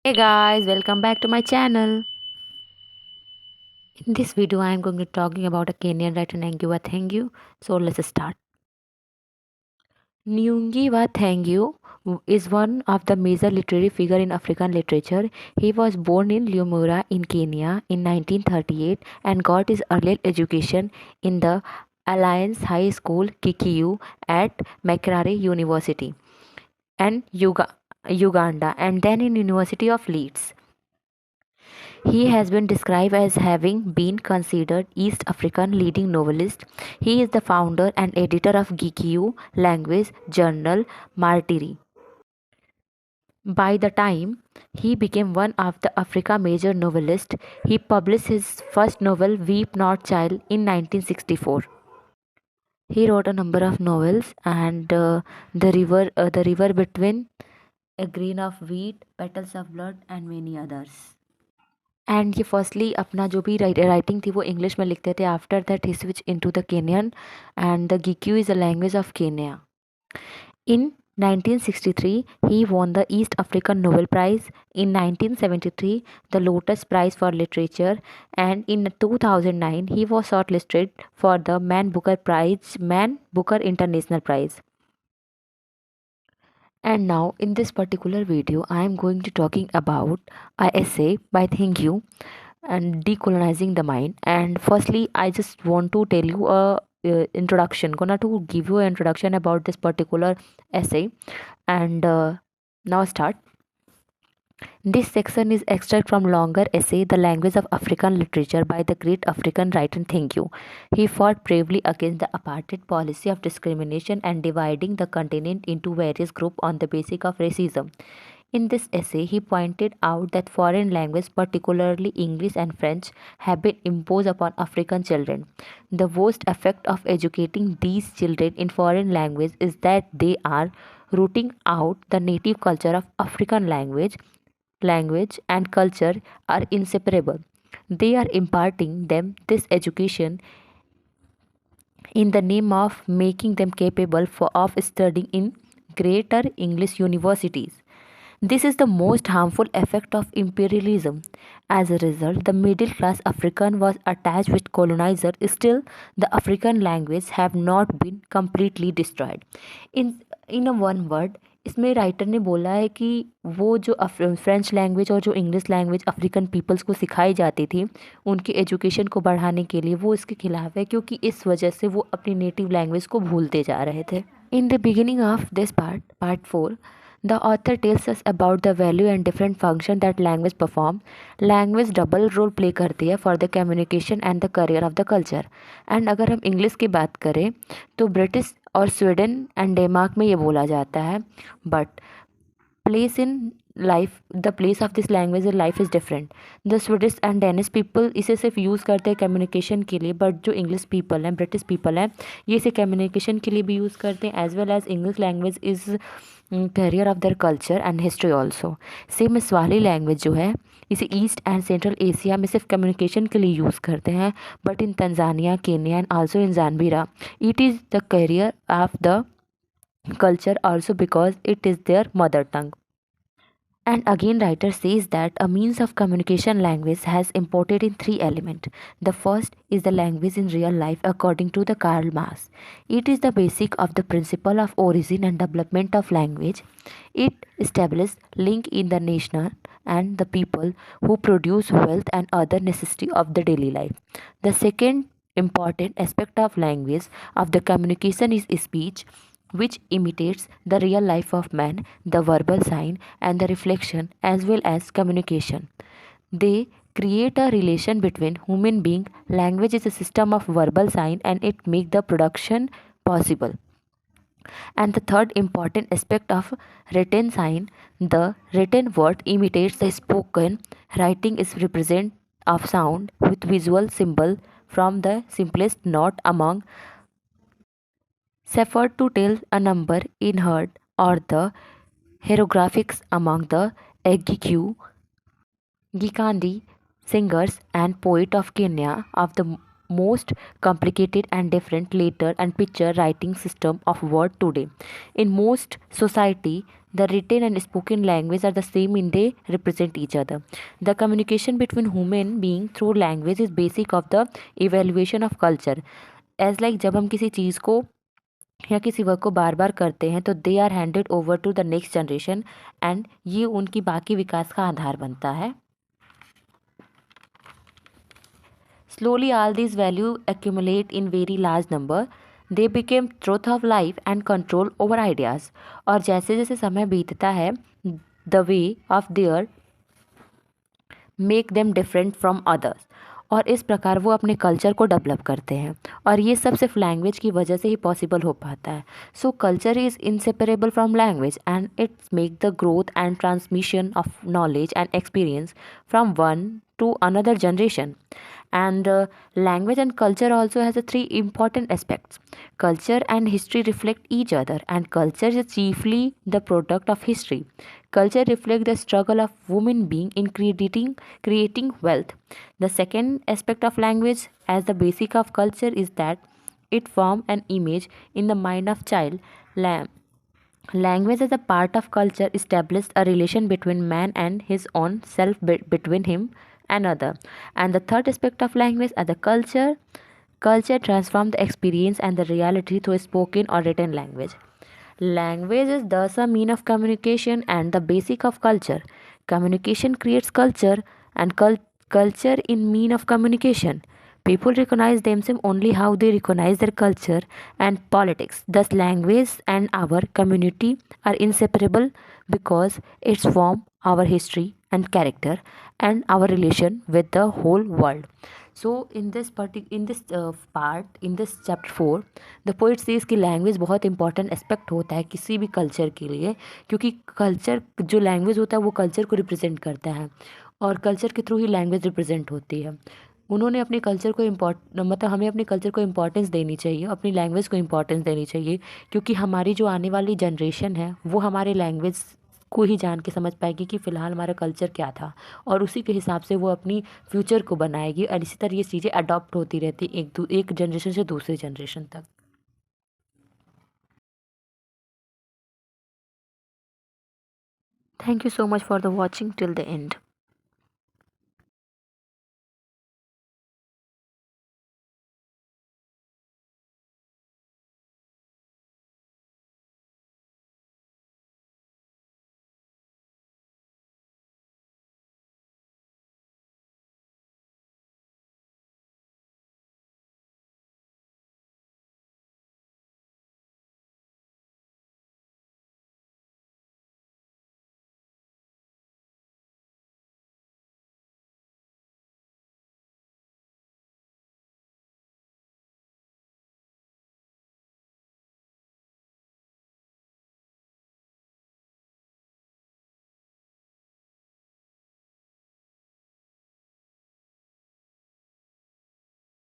Hey guys, welcome back to my channel. In this video, I am going to talking about a Kenyan writer Ngugi Thiong'o. So let's start. Ngugi wa Thiong'o is one of the major literary figure in African literature. He was born in Lumura in Kenya in 1938 and got his early education in the Alliance High School Kikiu at Makerere University and Uganda, and then in University of Leeds. He has been described as having been considered East African leading novelist. He is the founder and editor of Gikyu language journal Martyri. By the time he became one of the Africa major novelists, he published his first novel Weep Not Child in 1964. He wrote a number of novels and the river between, A Grain of Wheat, Petals of Blood and many others. And ये firstly अपना जो भी writing थी वो English में लिखते थे. After that he switch into the Kenyan and the Gikuyu is the language of Kenya. In 1963, he won the East African Nobel Prize. In 1973, the Lotus Prize for Literature, and in 2009, he was shortlisted for the Man Booker International Prize. And now, in this particular video, I am going to talking about a essay by Thiong'o and decolonizing the mind. And firstly, I just want to tell you a introduction, gonna to give you an introduction about this particular essay. And now start. This section is extract from longer essay The Language of African Literature by the great African writer Thiong'o. He fought bravely against the apartheid policy of discrimination and dividing the continent into various groups on the basis of racism. In this essay, he pointed out that foreign languages, particularly English and French, have been imposed upon African children. The worst effect of educating these children in foreign language is that they are rooting out the native culture of African language and culture are inseparable. They are imparting them this education in the name of making them capable of studying in greater English universities. This is the most harmful effect of imperialism. As a result, the middle class African was attached with colonizer. Still, the African language have not been completely destroyed. In a one word, इसमें writer ने बोला है कि वो जो French language और जो English language African peoples को सिखाई जाती थी उनकी एजुकेशन को बढ़ाने के लिए, वो इसके खिलाफ है क्योंकि इस वजह से वो अपनी नेटिव लैंग्वेज को भूलते जा रहे थे. In the beginning of this part 4, the author tells us about the value and different function that language perform. Language double role play करती है for the communication and the career of the culture. And अगर हम English की बात करें तो British और Sweden and Denmark में ये बोला जाता है, but place in life the place of this language in life is different. The Swedish and Danish people इसे सिर्फ यूज़ करते हैं कम्युनिकेशन के लिए, बट जो इंग्लिश पीपल हैं, ब्रिटिश पीपल हैं, ये इसे कम्युनिकेशन के लिए भी यूज़ करते हैं, as well as English language is carrier of their culture and history also. Same Swahili language जो है इसे ईस्ट एंड सेंट्रल एशिया में सिर्फ कम्युनिकेशन के लिए यूज़ करते हैं, but in Tanzania, Kenya and also in Zanzibar it is the carrier of the culture also because it is their mother tongue. And again, writer says that a means of communication language has imported in three elements. The first is the language in real life according to the Karl Marx. It is the basic of the principle of origin and development of language. It establishes link in the nation and the people who produce wealth and other necessity of the daily life. The second important aspect of language of the communication is speech, which imitates the real life of man, the verbal sign, and the reflection as well as communication. They create a relation between human being. Language is a system of verbal sign and it makes the production possible. And the third important aspect of written sign, the written word imitates the spoken. Writing is represent of sound with visual symbol from the simplest note among Suffered to tell a number in heard or the hieroglyphics among the Egiku, Gikandi singers and poet of Kenya of the most complicated and different letter and picture writing system of word today. In most society, The written and spoken language are the same in they represent each other. The communication between human being through language is basic of the evaluation of culture. As like जब हम किसी चीज़ को या किसी work को बार बार करते हैं तो they are handed over to the next generation and ये उनकी बाकी विकास का आधार बनता है. Slowly, all these values accumulate in very large number. They became truth of life and control over ideas. और जैसे जैसे समय बीतता है, the way of their make them different from others. और इस प्रकार वो अपने कल्चर को डेवलप करते हैं और ये सब सिर्फ लैंग्वेज की वजह से ही पॉसिबल हो पाता है. सो culture is inseparable from language and it make the growth and transmission of knowledge and experience from one to another generation. And language and culture also has a three important aspects. Culture and history reflect each other and culture is chiefly the product of history. Culture reflects the struggle of women being in creating wealth. The second aspect of language as the basic of culture is that it forms an image in the mind of child. Language as a part of culture established a relation between man and his own self, between him and other. And the third aspect of language as a culture. Culture transforms the experience and the reality through spoken or written language. Language is thus a mean of communication and the basic of culture. Communication creates culture and culture in mean of communication. People recognize themselves only how they recognize their culture and politics. Thus, language and our community are inseparable because it's form our history and character and our relation with the whole world. So in this chapter 4 the poet says कि language बहुत important aspect होता है किसी भी culture के लिए, क्योंकि culture जो लैंग्वेज होता है वो कल्चर को रिप्रेजेंट करता है और कल्चर के थ्रू ही लैंग्वेज रिप्रेजेंट होती है. उन्होंने अपने कल्चर को मतलब हमें अपने कल्चर को इम्पोर्टेंस देनी चाहिए, अपनी लैंग्वेज को इम्पोर्टेंस देनी चाहिए, क्योंकि हमारी जो आने वाली जनरेशन है वो हमारे लैंग्वेज को ही जान के समझ पाएगी कि फ़िलहाल हमारा कल्चर क्या था और उसी के हिसाब से वो अपनी फ्यूचर को बनाएगी और इसी तरह ये चीज़ें अडॉप्ट होती रहती एक जनरेशन से दूसरी जनरेशन तक. Thank you so much for the watching till the end.